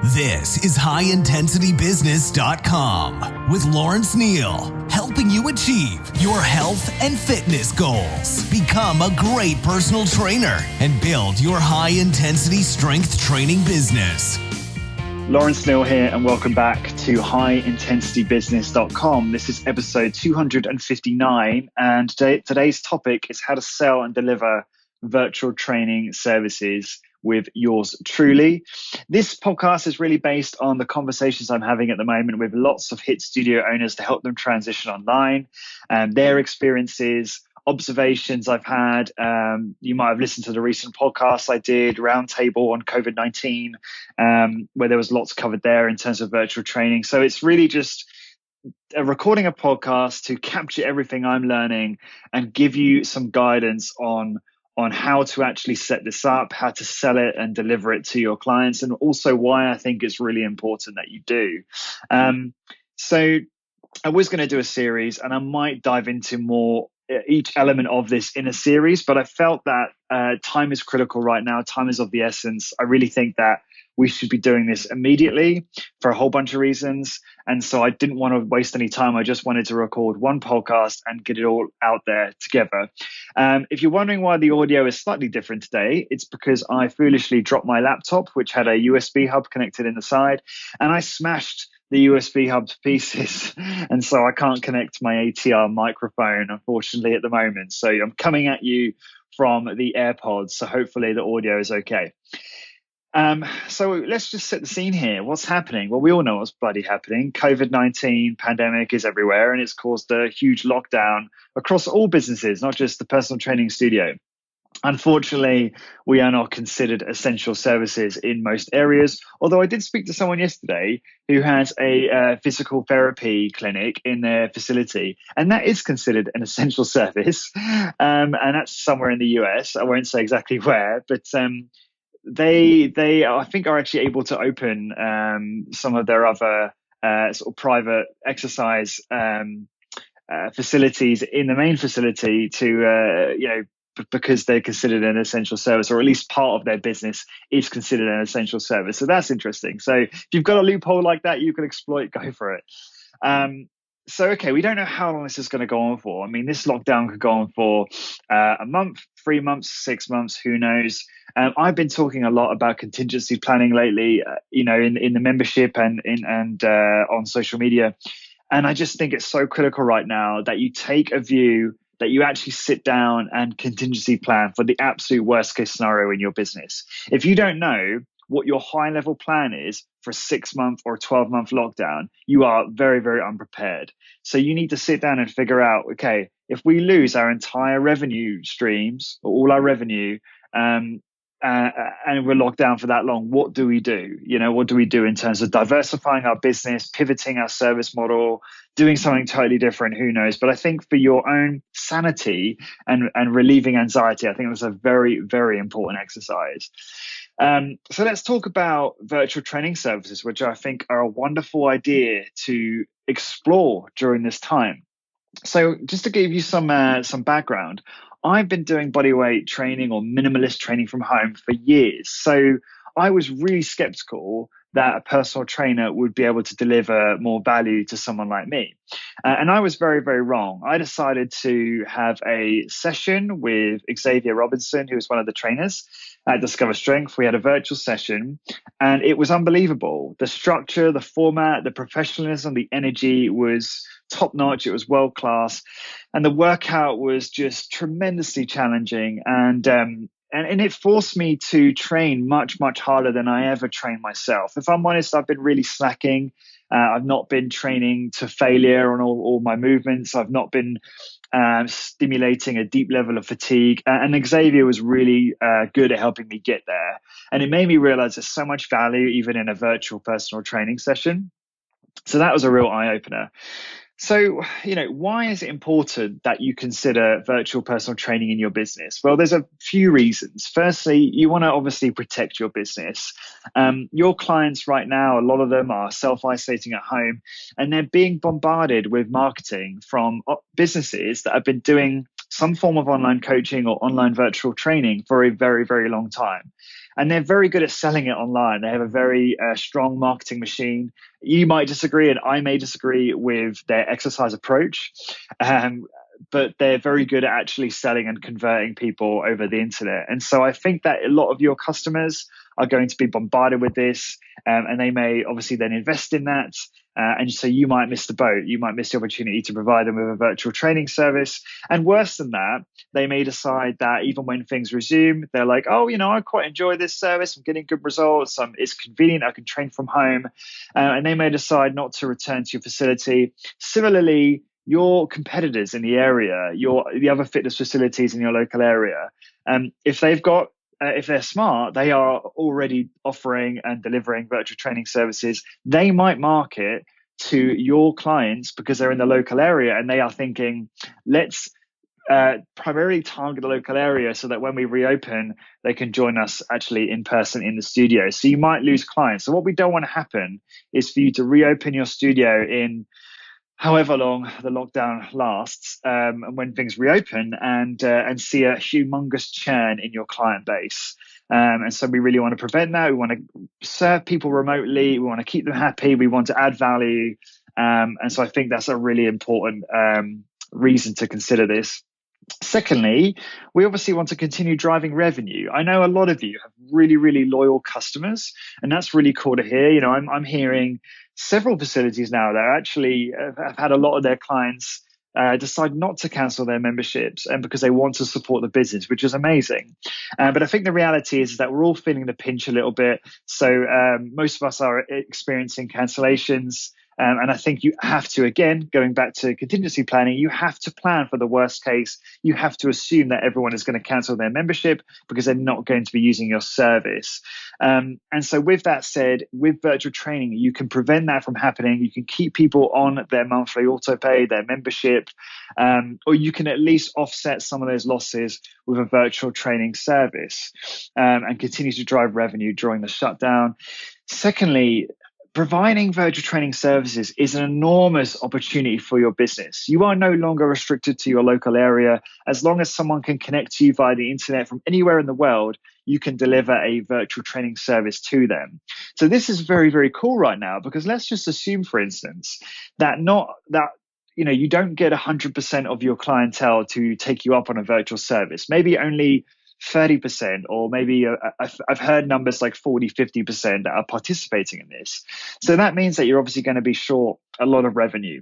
This is HighIntensityBusiness.com with Lawrence Neal, helping you achieve your health and fitness goals. Become a great personal trainer and build your high-intensity strength training business. Lawrence Neal here, and welcome back to HighIntensityBusiness.com. This is episode 259, and today's topic is how to sell and deliver virtual training services with yours truly. This podcast is really based on the conversations I'm having at the moment with lots of HIIT studio owners to help them transition online and their experiences, observations I've had. You might have listened to the recent podcast I did, Roundtable on COVID-19, where there was lots covered there in terms of virtual training. So it's really just recording a podcast to capture everything I'm learning and give you some guidance on how to actually set this up, how to sell it and deliver it to your clients, and also why I think it's really important that you do. So I was going to do a series, and I might dive into more each element of this in a series, but I felt that time is critical right now. Time is of the essence. I really think that we should be doing this immediately for a whole bunch of reasons. And so I didn't want to waste any time. I just wanted to record one podcast and get it all out there together. If you're wondering why the audio is slightly different today, it's because I foolishly dropped my laptop, which had a USB hub connected in the side, and I smashed the USB hub to pieces. And so I can't connect my ATR microphone, unfortunately, at the moment. So I'm coming at you from the AirPods. So hopefully the audio is okay. So let's just set the scene here. What's happening? Well, we all know what's bloody happening. COVID-19 pandemic is everywhere, and it's caused a huge lockdown across all businesses, not just the personal training studio. Unfortunately, we are not considered essential services in most areas, although I did speak to someone yesterday who has a physical therapy clinic in their facility, and that is considered an essential service, and that's somewhere in the US. I won't say exactly where, but they I think are actually able to open some of their other sort of private exercise facilities in the main facility to because they're considered an essential service, or at least part of their business is considered an essential service. So that's interesting. So if you've got a loophole like that you can exploit, go for it. So, okay, we don't know how long this is going to go on for. I mean, this lockdown could go on for a month, 3 months, 6 months, who knows? I've been talking a lot about contingency planning lately, in the membership and on social media. And I just think it's so critical right now that you take a view, that you actually sit down and contingency plan for the absolute worst case scenario in your business. If you don't know what your high level plan is for a 6-month or 12-month lockdown, you are very, very unprepared. So you need to sit down and figure out, okay, if we lose our entire revenue streams or all our revenue, and we're locked down for that long, what do we do? What do we do in terms of diversifying our business, pivoting our service model, doing something totally different? Who knows? But I think for your own sanity and relieving anxiety, I think that's a very, very important exercise. So let's talk about virtual training services, which I think are a wonderful idea to explore during this time. So just to give you some background, I've been doing bodyweight training or minimalist training from home for years. So I was really skeptical that a personal trainer would be able to deliver more value to someone like me. And I was very, very wrong. I decided to have a session with Xavier Robinson, who was one of the trainers at Discover Strength. We had a virtual session, and it was unbelievable. The structure, the format, the professionalism, the energy was top notch. It was world class. And the workout was just tremendously challenging. And it forced me to train much, much harder than I ever trained myself. If I'm honest, I've been really slacking. I've not been training to failure on all my movements. I've not been stimulating a deep level of fatigue. And Xavier was really good at helping me get there. And it made me realize there's so much value even in a virtual personal training session. So that was a real eye-opener. So, why is it important that you consider virtual personal training in your business? Well, there's a few reasons. Firstly, you want to obviously protect your business. Your clients right now, a lot of them are self-isolating at home, and they're being bombarded with marketing from businesses that have been doing some form of online coaching or online virtual training for a very, very long time. And they're very good at selling it online. They have a very strong marketing machine. You might disagree, and I may disagree with their exercise approach. But they're very good at actually selling and converting people over the internet. And so I think that a lot of your customers are going to be bombarded with this, and they may obviously then invest in that. And so you might miss the boat. You might miss the opportunity to provide them with a virtual training service. And worse than that, they may decide that even when things resume, they're like, oh, I quite enjoy this service. I'm getting good results. It's convenient. I can train from home. And they may decide not to return to your facility. Similarly, your competitors in the area, the other fitness facilities in your local area, if they're smart, they are already offering and delivering virtual training services. They might market to your clients because they're in the local area, and they are thinking, let's primarily target the local area so that when we reopen, they can join us actually in person in the studio. So you might lose clients. So what we don't want to happen is for you to reopen your studio in however long the lockdown lasts, and when things reopen, and see a humongous churn in your client base. And so we really want to prevent that. We want to serve people remotely. We want to keep them happy. We want to add value. And so I think that's a really important reason to consider this. Secondly, we obviously want to continue driving revenue. I know a lot of you have really, really loyal customers, and that's really cool to hear. I'm hearing several facilities now that actually have had a lot of their clients decide not to cancel their memberships, and because they want to support the business, which is amazing. But I think the reality is that we're all feeling the pinch a little bit. So most of us are experiencing cancellations. And I think you have to, again, going back to contingency planning, you have to plan for the worst case. You have to assume that everyone is going to cancel their membership because they're not going to be using your service. And so with that said, with virtual training, you can prevent that from happening. You can keep people on their monthly autopay, their membership, or you can at least offset some of those losses with a virtual training service, and continue to drive revenue during the shutdown. Secondly, providing virtual training services is an enormous opportunity for your business. You are no longer restricted to your local area. As long as someone can connect to you via the internet from anywhere in the world, you can deliver a virtual training service to them. So this is very, very cool right now, because let's just assume, for instance, that you don't get 100% of your clientele to take you up on a virtual service. Maybe only 30%, or maybe I've heard numbers like 40, 50% that are participating in this. So that means that you're obviously going to be short a lot of revenue.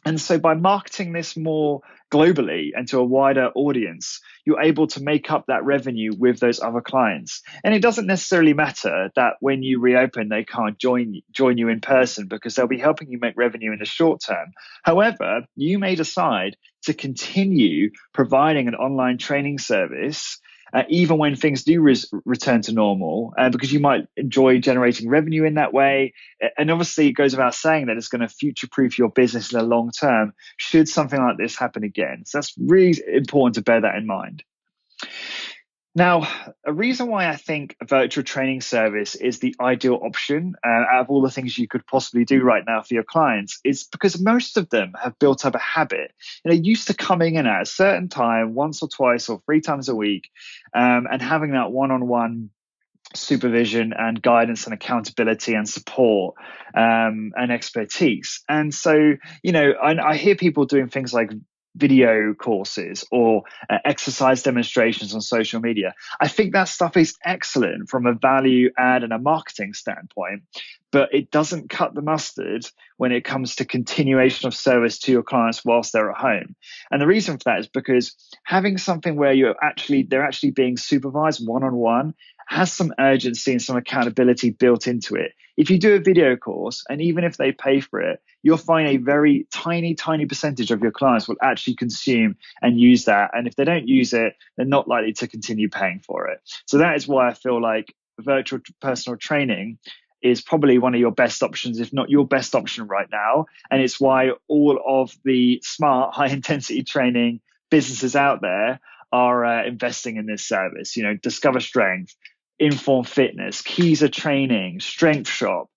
And so by marketing this more globally and to a wider audience, you're able to make up that revenue with those other clients. And it doesn't necessarily matter that when you reopen, they can't join you in person, because they'll be helping you make revenue in the short term. However, you may decide to continue providing an online training service even when things do return to normal, because you might enjoy generating revenue in that way. And obviously, it goes without saying that it's going to future-proof your business in the long term should something like this happen again. So that's really important to bear that in mind. Now, a reason why I think a virtual training service is the ideal option out of all the things you could possibly do right now for your clients is because most of them have built up a habit. And they're used to coming in at a certain time, once or twice or 3 times a week, and having that one-on-one supervision and guidance and accountability and support and expertise. And so, I hear people doing things like video courses or exercise demonstrations on social media. I think that stuff is excellent from a value add and a marketing standpoint, but it doesn't cut the mustard when it comes to continuation of service to your clients whilst they're at home. And the reason for that is because having something where they're actually being supervised one-on-one has some urgency and some accountability built into it. If you do a video course, and even if they pay for it, you'll find a very tiny percentage of your clients will actually consume and use that. And if they don't use it, they're not likely to continue paying for it. So that is why I feel like virtual personal training is probably one of your best options, if not your best option right now. And it's why all of the smart, high-intensity training businesses out there are investing in this service. Discover Strength, Inform Fitness, Keys Training, Strength Shop,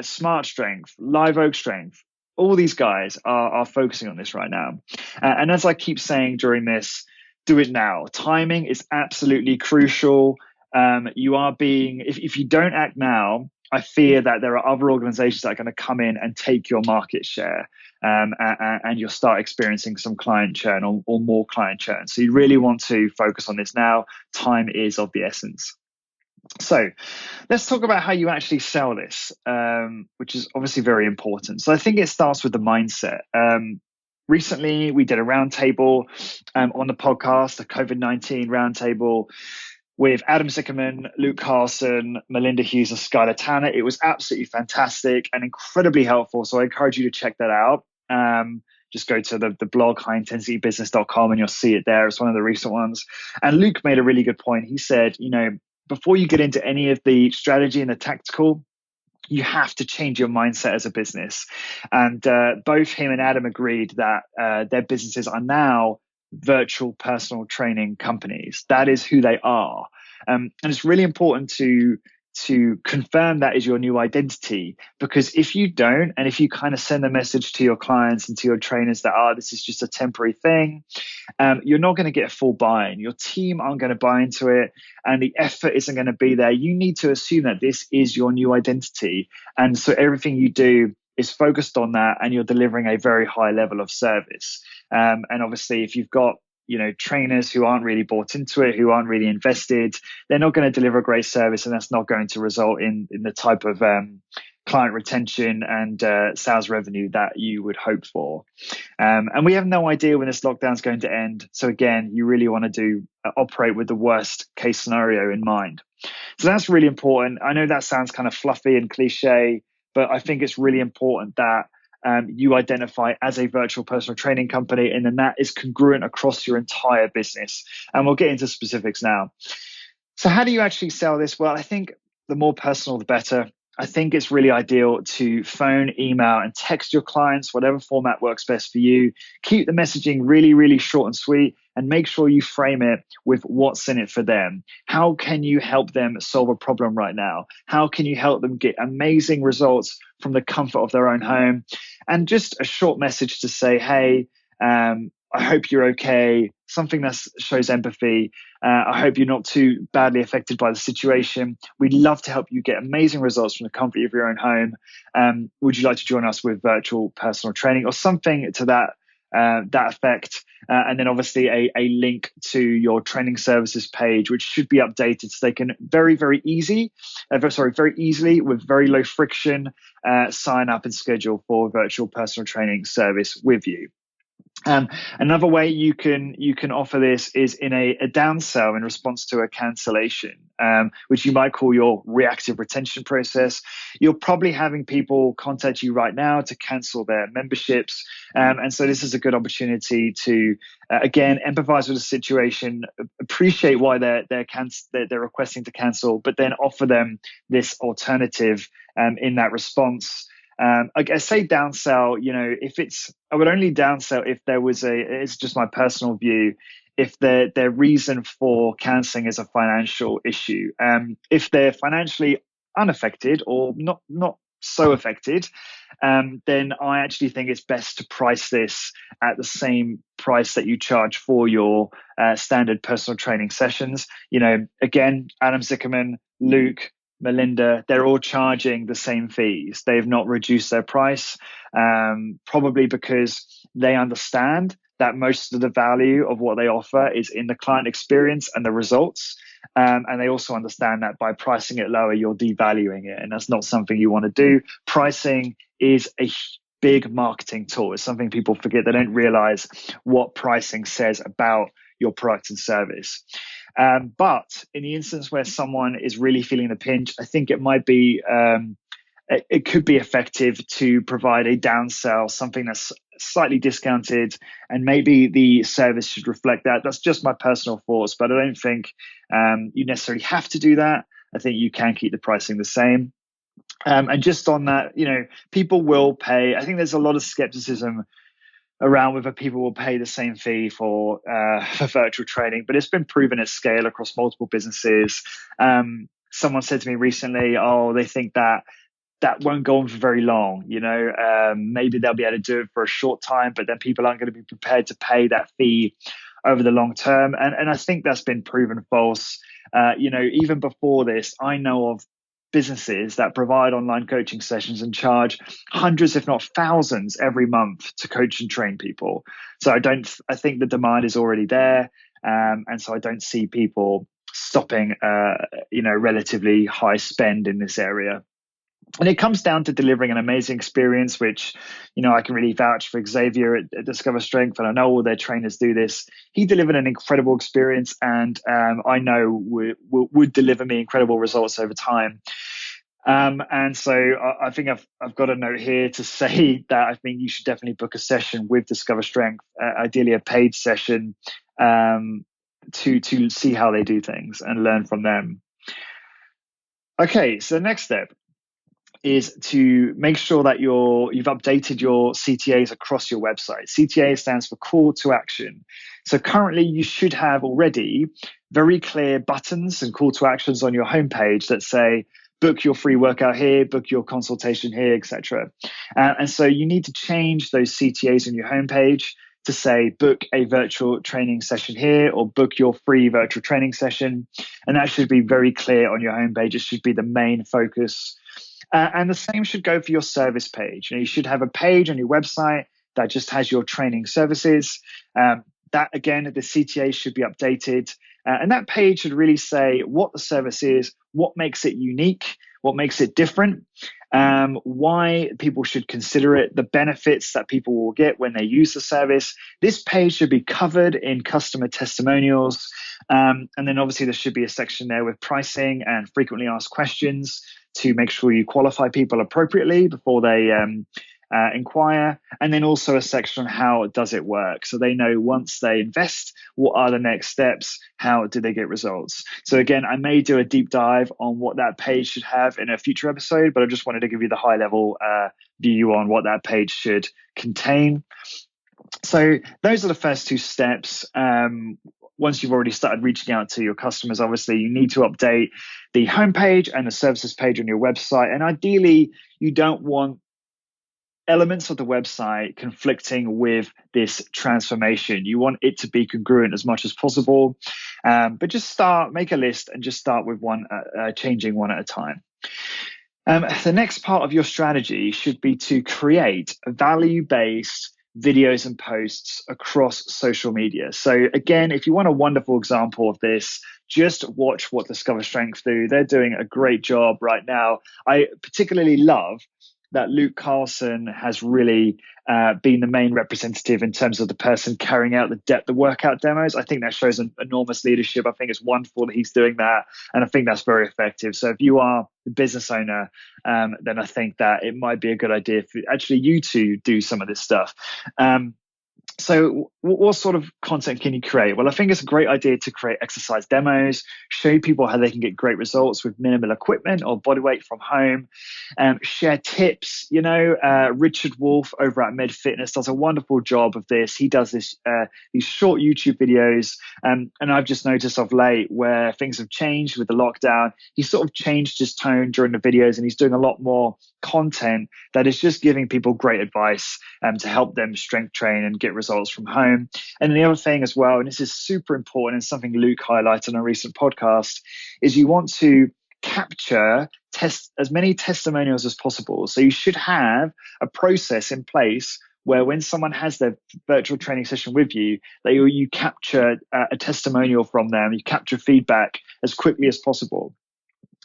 Smart Strength, Live Oak Strength. all these guys are focusing on this right now. And as I keep saying during this, do it now. Timing is absolutely crucial. You are being, if you don't act now, I fear that there are other organizations that are going to come in and take your market share, and you'll start experiencing some client churn or more client churn. So you really want to focus on this now. Time is of the essence. So let's talk about how you actually sell this, which is obviously very important. So I think it starts with the mindset. Recently, we did a roundtable on the podcast, the COVID-19 roundtable with Adam Zickerman, Luke Carlson, Melinda Hughes, and Skylar Tanner. It was absolutely fantastic and incredibly helpful. So I encourage you to check that out. Just go to the blog, highintensitybusiness.com, and you'll see it there. It's one of the recent ones. And Luke made a really good point. He said, before you get into any of the strategy and the tactical, you have to change your mindset as a business. And both him and Adam agreed that their businesses are now virtual personal training companies. That is who they are. And it's really important to confirm that is your new identity, because if you don't, and if you kind of send a message to your clients and to your trainers that, this is just a temporary thing, you're not going to get a full buy-in. Your team aren't going to buy into it, and the effort isn't going to be there. You need to assume that this is your new identity. And so everything you do is focused on that, and you're delivering a very high level of service. And obviously, if you've got trainers who aren't really bought into it, who aren't really invested, they're not going to deliver a great service, and that's not going to result in the type of client retention and sales revenue that you would hope for. And we have no idea when this lockdown is going to end. So again, you really want to operate with the worst case scenario in mind. So that's really important. I know that sounds kind of fluffy and cliche, but I think it's really important that you identify as a virtual personal training company, and then that is congruent across your entire business. And we'll get into specifics now. So how do you actually sell this? Well, I think the more personal, the better. I think it's really ideal to phone, email, and text your clients, whatever format works best for you. Keep the messaging really, really short and sweet, and make sure you frame it with what's in it for them. How can you help them solve a problem right now? How can you help them get amazing results from the comfort of their own home? And just a short message to say, hey, I hope you're okay. Something that shows empathy. I hope you're not too badly affected by the situation. We'd love to help you get amazing results from the comfort of your own home. Would you like to join us with virtual personal training, or something to that effect? And then obviously a link to your training services page, which should be updated so they can very easily with very low friction sign up and schedule for virtual personal training service with you. Another way you can offer this is in a downsell in response to a cancellation, which you might call your reactive retention process. You're probably having people contact you right now to cancel their memberships. And so this is a good opportunity to, again, empathize with the situation, appreciate why they're requesting to cancel, but then offer them this alternative in that response. I say downsell, I would only downsell if there was it's just my personal view, if their reason for cancelling is a financial issue. If they're financially unaffected or not so affected, then I actually think it's best to price this at the same price that you charge for your standard personal training sessions. Again, Adam Zickerman, Luke, Melinda, they're all charging the same fees. They've not reduced their price, probably because they understand that most of the value of what they offer is in the client experience and the results. And they also understand that by pricing it lower, you're devaluing it. And that's not something you want to do. Pricing is a big marketing tool. It's something people forget. They don't realize what pricing says about your product and service. But in the instance where someone is really feeling the pinch, I think it might be, it could be effective to provide a downsell, something that's slightly discounted, and maybe the service should reflect that. That's just my personal thoughts, but I don't think you necessarily have to do that. I think you can keep the pricing the same. And just on that, people will pay. I think there's a lot of skepticism around whether people will pay the same fee for virtual training, but it's been proven at scale across multiple businesses. Someone said to me recently, they think that that won't go on for very long. Maybe they'll be able to do it for a short time, but then people aren't going to be prepared to pay that fee over the long term. And I think that's been proven false. Even before this, I know of businesses that provide online coaching sessions and charge hundreds, if not thousands, every month to coach and train people. So I think the demand is already there. And so I don't see people stopping, relatively high spend in this area. And it comes down to delivering an amazing experience, which, I can really vouch for Xavier at Discover Strength, and I know all their trainers do this. He delivered an incredible experience, and I know would deliver me incredible results over time. And so I think I've got a note here to say that I think you should definitely book a session with Discover Strength, ideally a paid session, to see how they do things and learn from them. Okay, so the next step is to make sure that you've updated your CTAs across your website. CTA stands for call to action. So currently you should have already very clear buttons and call to actions on your homepage that say, book your free workout here, book your consultation here, etc. And so you need to change those CTAs on your homepage to say, book a virtual training session here, or book your free virtual training session. And that should be very clear on your homepage. It should be the main focus. And the same should go for your service page. You should have a page on your website that just has your training services. That, again, the CTA should be updated. And that page should really say what the service is, what makes it unique, what makes it different, why people should consider it, the benefits that people will get when they use the service. This page should be covered in customer testimonials. And then obviously there should be a section there with pricing and frequently asked questions to make sure you qualify people appropriately before they inquire. And then also a section on how does it work, so they know once they invest, what are the next steps, how do they get results. So again, I may do a deep dive on what that page should have in a future episode, but I just wanted to give you the high level view on what that page should contain. So those are the first two steps. Once you've already started reaching out to your customers, obviously you need to update the homepage and the services page on your website. And ideally, you don't want elements of the website conflicting with this transformation. You want it to be congruent as much as possible. But just make a list and just start with changing one at a time. The next part of your strategy should be to create value-based videos and posts across social media. So again, if you want a wonderful example of this, just watch what Discover Strength do. They're doing a great job right now. I particularly love that Luke Carlson has really been the main representative in terms of the person carrying out the workout demos. I think that shows an enormous leadership. I think it's wonderful that he's doing that, and I think that's very effective. So if you are a business owner, then I think that it might be a good idea for actually you to do some of this stuff. So what sort of content can you create? Well, I think it's a great idea to create exercise demos, show people how they can get great results with minimal equipment or body weight from home, share tips. Richard Wolf over at Med Fitness does a wonderful job of this. He does these short YouTube videos, and I've just noticed of late where things have changed with the lockdown. He sort of changed his tone during the videos, and he's doing a lot more content that is just giving people great advice to help them strength train and get results from home. And the other thing as well, and this is super important and something Luke highlighted on a recent podcast, is you want to capture as many testimonials as possible. So you should have a process in place where when someone has their virtual training session with you, that you capture a testimonial from them, you capture feedback as quickly as possible.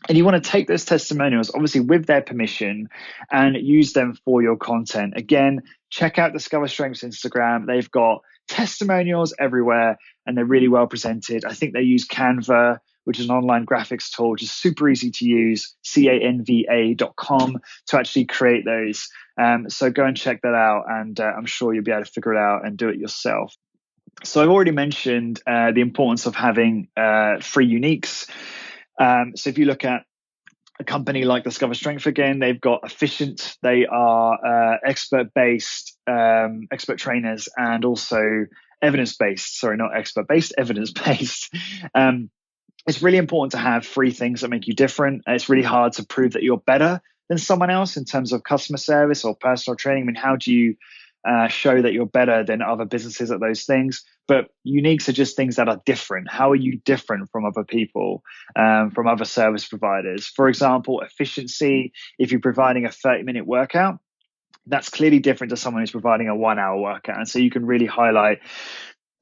And you want to take those testimonials, obviously with their permission, and use them for your content. Again, check out Discover Strength's Instagram. They've got testimonials everywhere, and they're really well presented. I think they use Canva, which is an online graphics tool, which is super easy to use, canva.com, to actually create those. So go and check that out, and I'm sure you'll be able to figure it out and do it yourself. So I've already mentioned the importance of having free uniques. So if you look at a company like Discover Strength, again, they've got Efficient. They are expert-based, expert trainers, and also evidence-based. Sorry, not expert-based, evidence-based. It's really important to have free things that make you different. It's really hard to prove that you're better than someone else in terms of customer service or personal training? I mean, how do you show that you're better than other businesses at those things? But uniques are just things that are different. How are you different from other people, from other service providers? For example, efficiency. If you're providing a 30-minute workout, that's clearly different to someone who's providing a 1 hour workout. And so you can really highlight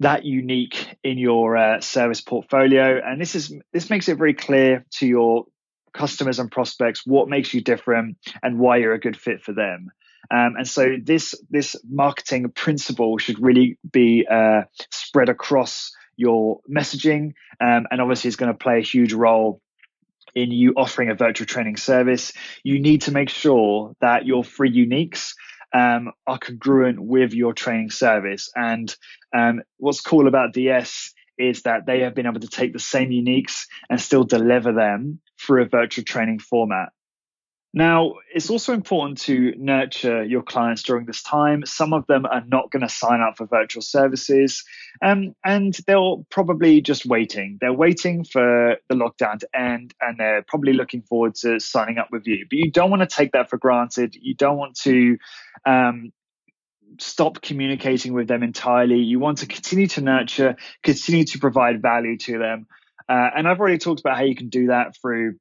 that unique in your service portfolio. And this makes it very clear to your customers and prospects what makes you different and why you're a good fit for them. And so this marketing principle should really be spread across your messaging, and obviously it's going to play a huge role in you offering a virtual training service. You need to make sure that your free uniques are congruent with your training service. And what's cool about DS is that they have been able to take the same uniques and still deliver them through a virtual training format. Now, it's also important to nurture your clients during this time. Some of them are not going to sign up for virtual services, and they're probably just waiting. They're waiting for the lockdown to end, and they're probably looking forward to signing up with you. But you don't want to take that for granted. You don't want to stop communicating with them entirely. You want to continue to nurture, continue to provide value to them. And I've already talked about how you can do that through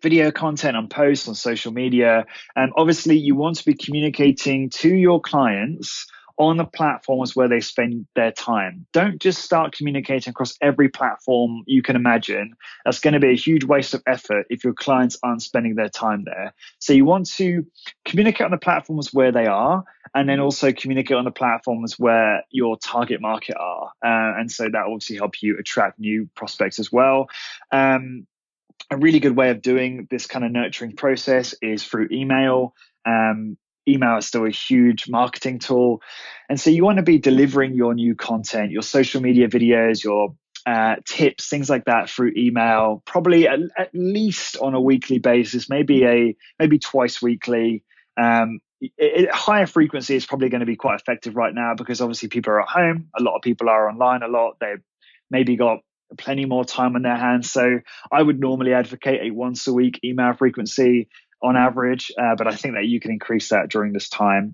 video content on posts on social media. And obviously you want to be communicating to your clients on the platforms where they spend their time. Don't just start communicating across every platform you can imagine. That's going to be a huge waste of effort if your clients aren't spending their time there. So you want to communicate on the platforms where they are, and then also communicate on the platforms where your target market are. And so that will obviously help you attract new prospects as well. A really good way of doing this kind of nurturing process is through email. Email is still a huge marketing tool. And so you want to be delivering your new content, your social media videos, your tips, things like that through email, probably at least on a weekly basis, maybe twice weekly. Higher frequency is probably going to be quite effective right now because obviously people are at home. A lot of people are online a lot. They've maybe got plenty more time on their hands. So I would normally advocate a once a week email frequency on average, but I think that you can increase that during this time.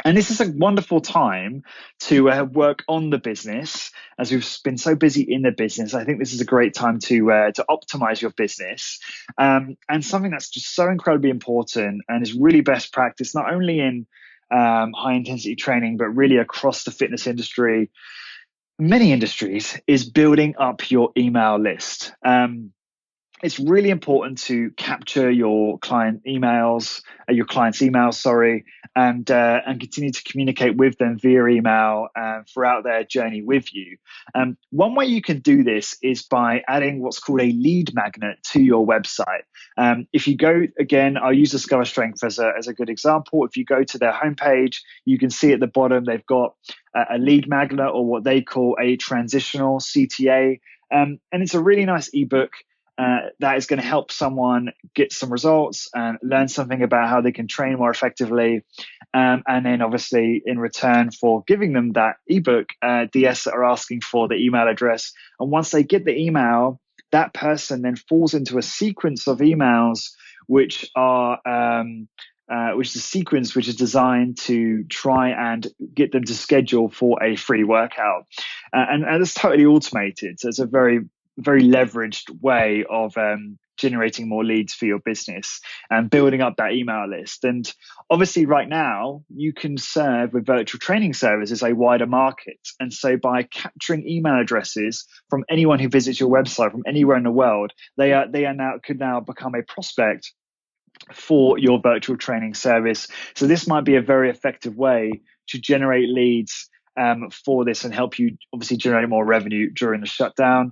And this is a wonderful time to work on the business. As we've been so busy in the business, I think this is a great time to optimize your business. And something that's just so incredibly important and is really best practice, not only in high intensity training, but really across the fitness industry, many industries, is building up your email list. It's really important to capture your client's emails, and continue to communicate with them via email throughout their journey with you. One way you can do this is by adding what's called a lead magnet to your website. If you go, again, I'll use Discover Strength as a good example. If you go to their homepage, you can see at the bottom they've got a lead magnet, or what they call a transitional CTA. And it's a really nice ebook that is going to help someone get some results and learn something about how they can train more effectively. And then obviously in return for giving them that ebook, DS are asking for the email address. And once they get the email, that person then falls into a sequence of emails which is a sequence which is designed to try and get them to schedule for a free workout. And it's totally automated. So it's a very, very leveraged way of generating more leads for your business and building up that email list. And obviously right now you can serve with virtual training services a wider market. And so by capturing email addresses from anyone who visits your website from anywhere in the world, they could now become a prospect for your virtual training service. So this might be a very effective way to generate leads for this and help you obviously generate more revenue during the shutdown.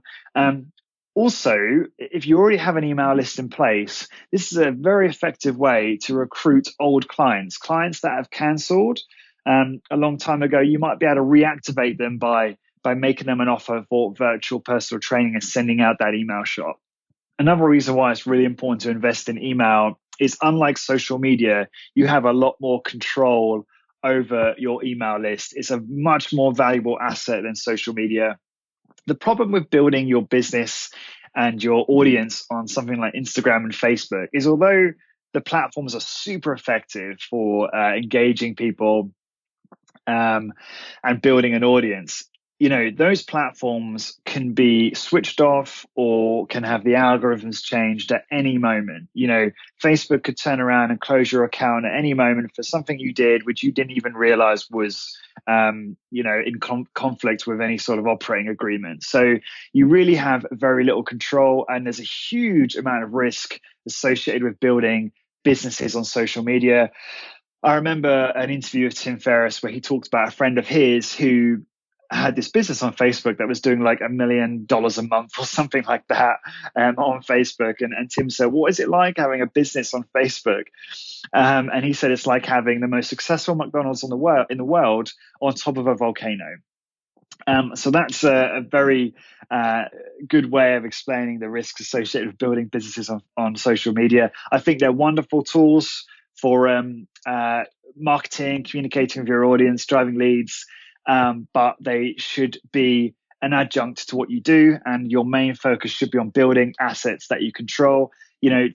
Also, if you already have an email list in place, this is a very effective way to recruit old clients that have cancelled a long time ago. You might be able to reactivate them by making them an offer for virtual personal training and sending out that email shot. Another reason why it's really important to invest in email is, unlike social media, you have a lot more control over your email list. It's a much more valuable asset than social media. The problem with building your business and your audience on something like Instagram and Facebook is, although the platforms are super effective for engaging people and building an audience. Those platforms can be switched off or can have the algorithms changed at any moment. Facebook could turn around and close your account at any moment for something you did, which you didn't even realize was, in conflict with any sort of operating agreement. So you really have very little control, and there's a huge amount of risk associated with building businesses on social media. I remember an interview with Tim Ferriss where he talked about a friend of his who had this business on Facebook that was doing like $1 million a month or something like that on Facebook. And Tim said, what is it like having a business on Facebook? And he said, it's like having the most successful McDonald's in the world on top of a volcano. So that's a very good way of explaining the risks associated with building businesses on social media. I think they're wonderful tools for marketing, communicating with your audience, driving leads, but they should be an adjunct to what you do, and your main focus should be on building assets that you control.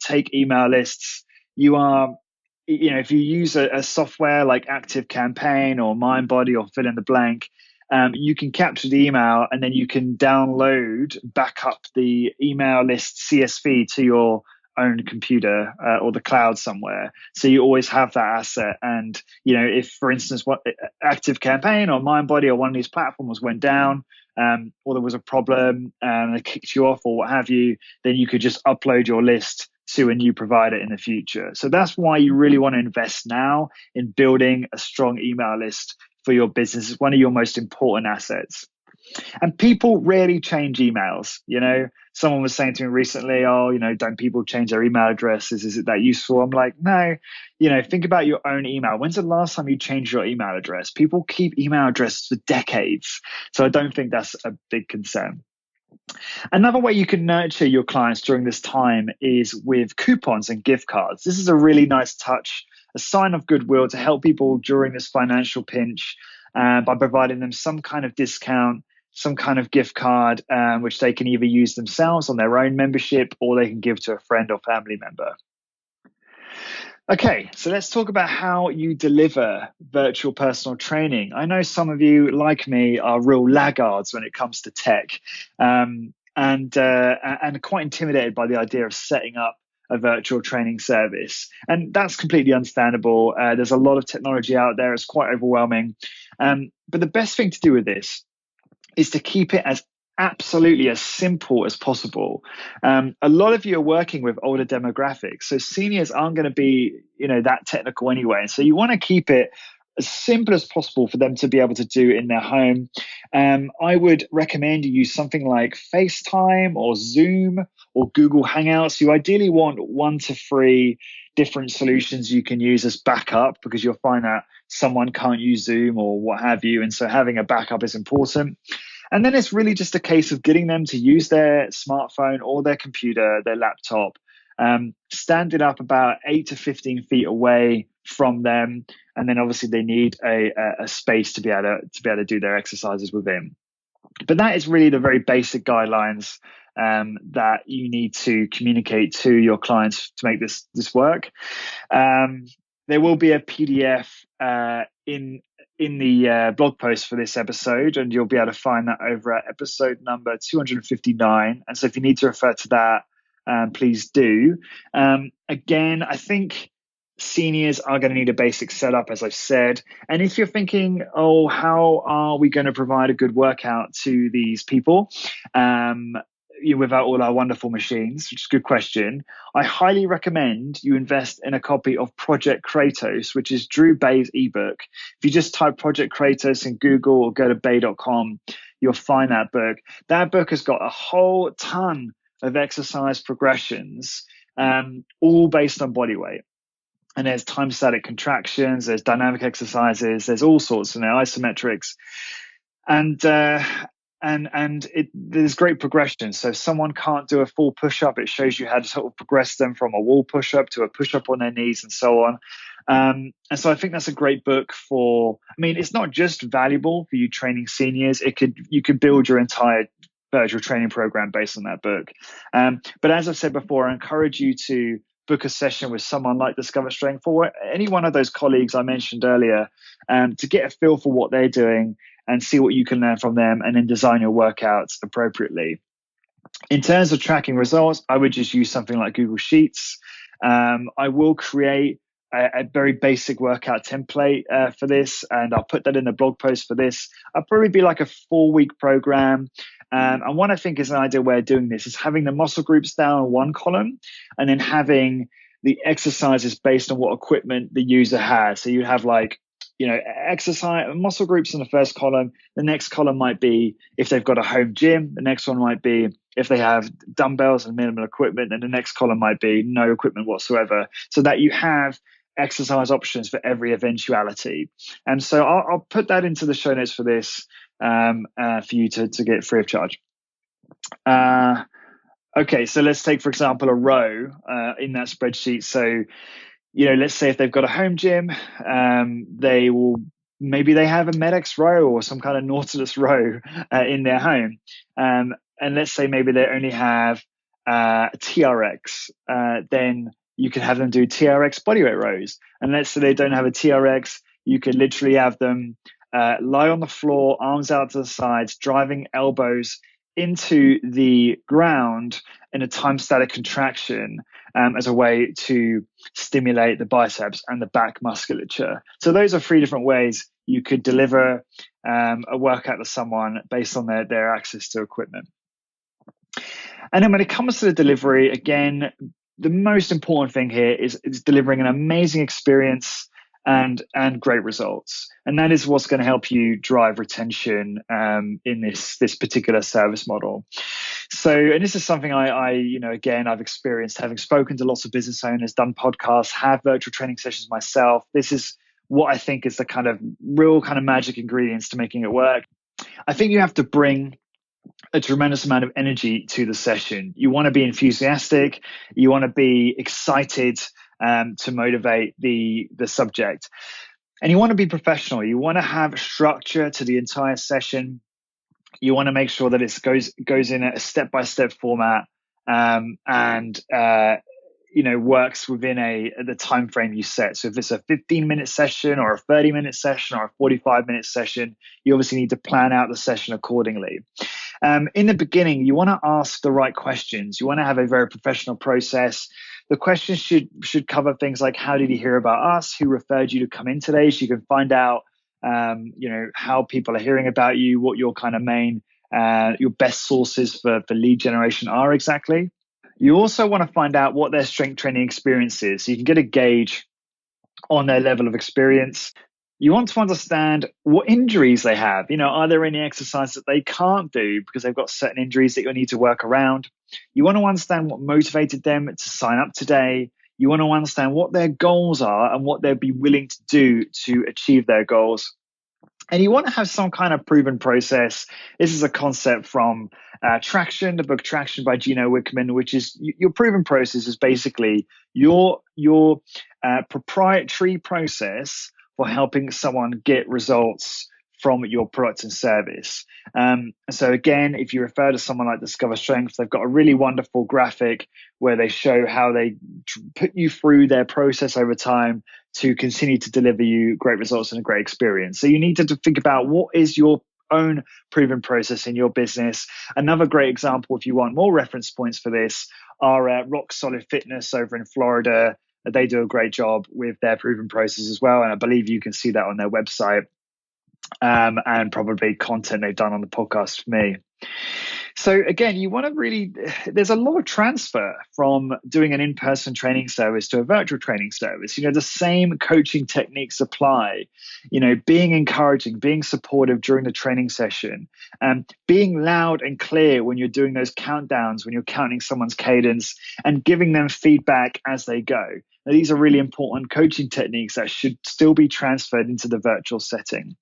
Take email lists. If you use a software like ActiveCampaign or MindBody or fill in the blank, you can capture the email and then you can back up the email list CSV to your own computer or the cloud somewhere, so you always have that asset. And if, for instance, what ActiveCampaign or MindBody or one of these platforms went down, or there was a problem and they kicked you off or what have you, then you could just upload your list to a new provider in the future. So that's why you really want to invest now in building a strong email list for your business. It's one of your most important assets. And people rarely change emails. Someone was saying to me recently, don't people change their email addresses? Is it that useful? I'm like, no. Think about your own email. When's the last time you changed your email address? People keep email addresses for decades. So I don't think that's a big concern. Another way you can nurture your clients during this time is with coupons and gift cards. This is a really nice touch, a sign of goodwill to help people during this financial pinch by providing them some kind of discount, some kind of gift card, which they can either use themselves on their own membership or they can give to a friend or family member. Okay, so let's talk about how you deliver virtual personal training. I know some of you, like me, are real laggards when it comes to tech, and quite intimidated by the idea of setting up a virtual training service. And that's completely understandable. There's a lot of technology out there. It's quite overwhelming. But the best thing to do with this is to keep it as absolutely as simple as possible. A lot of you are working with older demographics, so seniors aren't going to be, that technical anyway. So you want to keep it as simple as possible for them to be able to do in their home. I would recommend you use something like FaceTime or Zoom or Google Hangouts. You ideally want 1 to 3 different solutions you can use as backup, because you'll find that someone can't use Zoom or what have you. And so having a backup is important. And then it's really just a case of getting them to use their smartphone or their computer, their laptop, stand it up about 8 to 15 feet away from them. And then obviously they need a space to be able to do their exercises within. But that is really the very basic guidelines that you need to communicate to your clients to make this work. There will be a PDF in the blog post for this episode, and you'll be able to find that over at episode number 259. And so if you need to refer to that, please do. Again, I think seniors are going to need a basic setup, as I've said. And if you're thinking, how are we going to provide a good workout to these people without all our wonderful machines, which is a good question. I highly recommend you invest in a copy of Project Kratos, which is Drew Bay's ebook. If you just type Project Kratos in Google or go to bay.com, you'll find that book. That book has got a whole ton of exercise progressions, all based on body weight. And there's time static contractions, there's dynamic exercises, there's all sorts, isometrics. And there's great progression. So if someone can't do a full push-up, it shows you how to sort of progress them from a wall push-up to a push-up on their knees and so on. And so I think that's a great book it's not just valuable for you training seniors. You could build your entire virtual training program based on that book. But as I've said before, I encourage you to book a session with someone like Discover Strength or any one of those colleagues I mentioned earlier, to get a feel for what they're doing and see what you can learn from them, and then design your workouts appropriately. In terms of tracking results, I would just use something like Google Sheets. I will create a very basic workout template for this, and I'll put that in the blog post for this. I'll probably be like a 4-week program. And what I think is an ideal way of doing this is having the muscle groups down on one column, and then having the exercises based on what equipment the user has. So you have like, exercise muscle groups in the first column. The next column might be if they've got a home gym. The next one might be if they have dumbbells and minimal equipment. And the next column might be no equipment whatsoever, so that you have exercise options for every eventuality. And so I'll put that into the show notes for this, for you to get free of charge. Okay, so let's take, for example, a row in that spreadsheet. So, let's say if they've got a home gym, maybe they have a Med-X row or some kind of Nautilus row in their home. And let's say maybe they only have TRX, then you can have them do TRX bodyweight rows. And let's say they don't have a TRX, you could literally have them lie on the floor, arms out to the sides, driving elbows into the ground in a time static contraction, as a way to stimulate the biceps and the back musculature. So those are 3 different ways you could deliver a workout to someone based on their access to equipment. And then when it comes to the delivery, again, the most important thing here is delivering an amazing experience and great results. And that is what's going to help you drive retention in this particular service model. So, and this is something I've experienced, having spoken to lots of business owners, done podcasts, have virtual training sessions myself. This is what I think is the kind of real kind of magic ingredients to making it work. I think you have to bring a tremendous amount of energy to the session. You want to be enthusiastic. You want to be excited to motivate the subject. And you want to be professional. You want to have structure to the entire session. You want to make sure that it goes in a step-by-step format, and works within the time frame you set. So if it's a 15-minute session or a 30-minute session or a 45-minute session, you obviously need to plan out the session accordingly. In the beginning, you want to ask the right questions. You want to have a very professional process. The questions should cover things like, how did you hear about us? Who referred you to come in today? So you can find out how people are hearing about you, what your kind of main, your best sources for lead generation are exactly. You also want to find out what their strength training experience is, so you can get a gauge on their level of experience. You want to understand what injuries they have. Are there any exercises that they can't do because they've got certain injuries that you'll need to work around? You want to understand what motivated them to sign up today. You want to understand what their goals are and what they'd be willing to do to achieve their goals. And you want to have some kind of proven process. This is a concept from Traction, the book Traction by Gino Wickman, which is your proven process is basically your proprietary process for helping someone get results from your product and service. So again, if you refer to someone like Discover Strength, they've got a really wonderful graphic where they show how they put you through their process over time to continue to deliver you great results and a great experience. So you need to think about what is your own proven process in your business. Another great example, if you want more reference points for this, are Rock Solid Fitness over in Florida. They do a great job with their proven process as well. And I believe you can see that on their website, and probably content they've done on the podcast for me. So again, you want to there's a lot of transfer from doing an in-person training service to a virtual training service. The same coaching techniques apply, being encouraging, being supportive during the training session, being loud and clear when you're doing those countdowns, when you're counting someone's cadence, and giving them feedback as they go. Now, these are really important coaching techniques that should still be transferred into the virtual setting.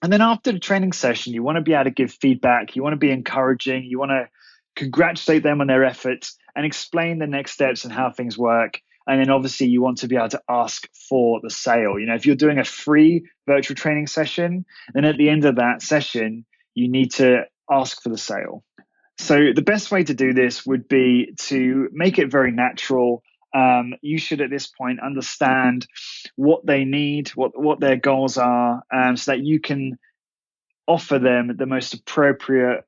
And then after the training session, you want to be able to give feedback. You want to be encouraging. You want to congratulate them on their efforts and explain the next steps and how things work. And then obviously you want to be able to ask for the sale. If you're doing a free virtual training session, then at the end of that session, you need to ask for the sale. So the best way to do this would be to make it very natural. You should at this point understand what they need, what their goals are, so that you can offer them the most appropriate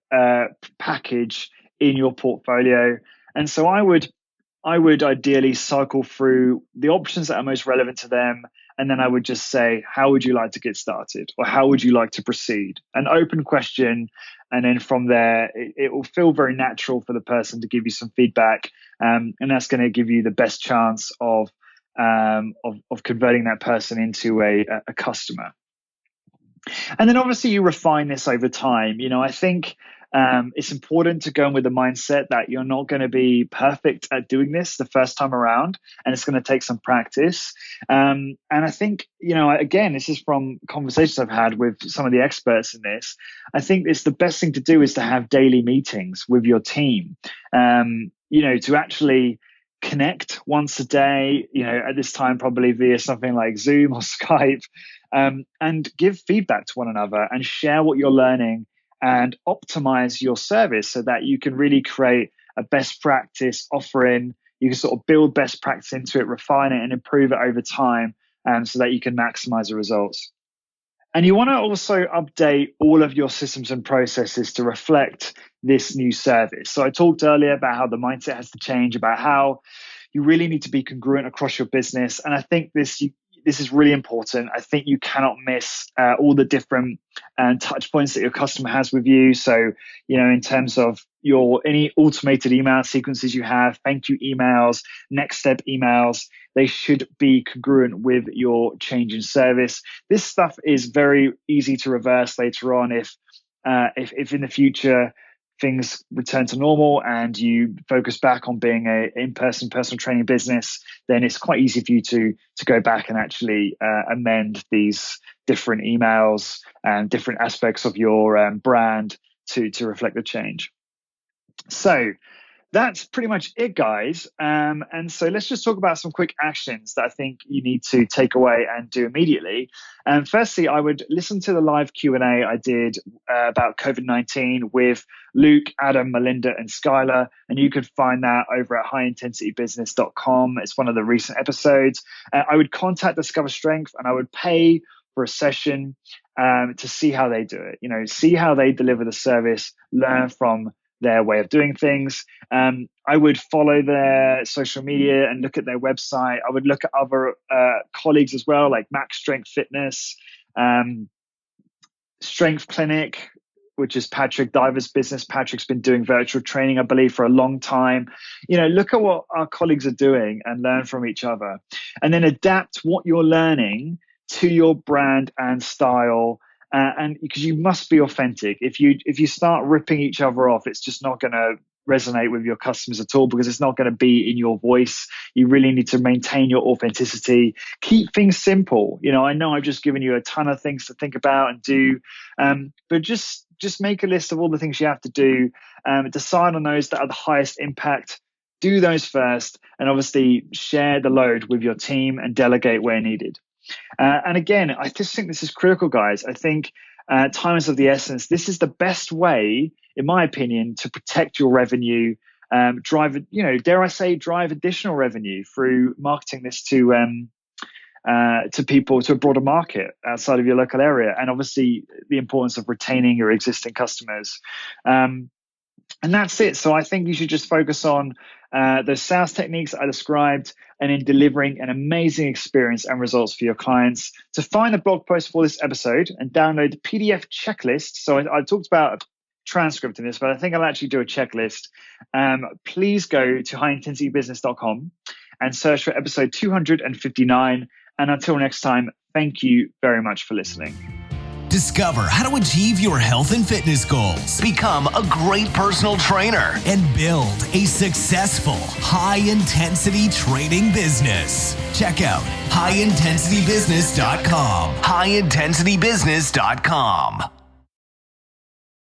package in your portfolio. And so I would ideally cycle through the options that are most relevant to them. And then I would just say, how would you like to get started? Or how would you like to proceed? An open question. And then from there, it will feel very natural for the person to give you some feedback. And that's going to give you the best chance of converting that person into a customer. And then obviously you refine this over time. I think it's important to go in with the mindset that you're not going to be perfect at doing this the first time around, and it's going to take some practice. And I think, again, this is from conversations I've had with some of the experts in this. I think it's the best thing to do is to have daily meetings with your team, to actually connect once a day, at this time, probably via something like Zoom or Skype, and give feedback to one another and share what you're learning and optimize your service so that you can really create a best practice offering. You can sort of build best practice into it, refine it, and improve it over time, so that you can maximize the results. And you want to also update all of your systems and processes to reflect this new service. So I talked earlier about how the mindset has to change, about how you really need to be congruent across your business. And I think this is really important. I think you cannot miss all the different touch points that your customer has with you. So, in terms of any automated email sequences you have, thank you emails, next step emails, they should be congruent with your change in service. This stuff is very easy to reverse later on if in the future things return to normal and you focus back on being a in-person personal training business, then it's quite easy for you to go back and actually amend these different emails and different aspects of your brand to reflect the change. So that's pretty much it, guys. And so let's just talk about some quick actions that I think you need to take away and do immediately. And firstly, I would listen to the live Q&A I did about COVID-19 with Luke, Adam, Melinda, and Skylar. And you could find that over at highintensitybusiness.com. It's one of the recent episodes. I would contact Discover Strength and I would pay for a session to see how they do it. See how they deliver the service, learn from their way of doing things. I would follow their social media and look at their website. I would look at other colleagues as well, like Max Strength Fitness, Strength Clinic, which is Patrick Diver's business. Patrick's been doing virtual training, I believe, for a long time. Look at what our colleagues are doing and learn from each other. And then adapt what you're learning to your brand and style. And because you must be authentic. If you start ripping each other off, it's just not going to resonate with your customers at all, because it's not going to be in your voice. You really need to maintain your authenticity. Keep things simple. I know I've just given you a ton of things to think about and do, but just make a list of all the things you have to do. Decide on those that are the highest impact. Do those first, and obviously share the load with your team and delegate where needed. And again, I just think this is critical, guys. I think time is of the essence. This is the best way, in my opinion, to protect your revenue, drive additional revenue through marketing this to people, to a broader market outside of your local area. And obviously the importance of retaining your existing customers. And that's it. So I think you should just focus on those sales techniques I described, and in delivering an amazing experience and results for your clients. To find the blog post for this episode and download the PDF checklist. So I talked about a transcript in this, but I think I'll actually do a checklist. Please go to highintensitybusiness.com and search for episode 259. And until next time, thank you very much for listening. Discover how to achieve your health and fitness goals, become a great personal trainer, and build a successful, high-intensity training business. Check out highintensitybusiness.com. highintensitybusiness.com.